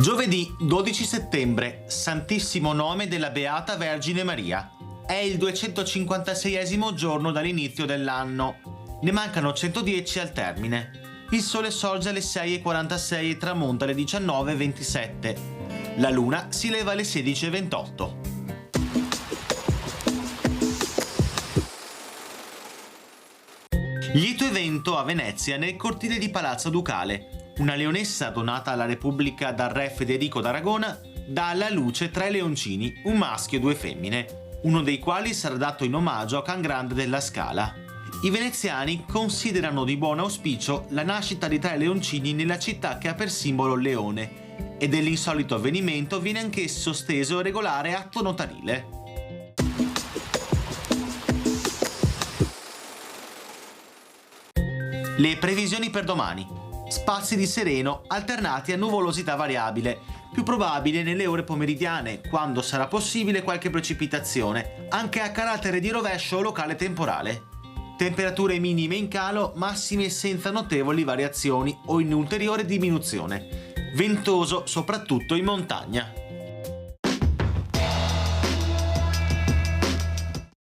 Giovedì 12 settembre, Santissimo Nome della Beata Vergine Maria. È il 256esimo giorno dall'inizio dell'anno. Ne mancano 110 al termine. Il sole sorge alle 6:46 e tramonta alle 19:27. La luna si leva alle 16:28. Lieto evento a Venezia nel cortile di Palazzo Ducale. Una leonessa donata alla Repubblica dal re Federico d'Aragona dà alla luce 3 leoncini, un maschio e 2 femmine, uno dei quali sarà dato in omaggio a Can Grande della Scala. I veneziani considerano di buon auspicio la nascita di 3 leoncini nella città che ha per simbolo il leone, e dell'insolito avvenimento viene anch'esso steso regolare atto notarile. Le previsioni per domani. Spazi di sereno alternati a nuvolosità variabile, più probabile nelle ore pomeridiane, quando sarà possibile qualche precipitazione, anche a carattere di rovescio locale temporale. Temperature minime in calo, massime senza notevoli variazioni o in ulteriore diminuzione. Ventoso soprattutto in montagna.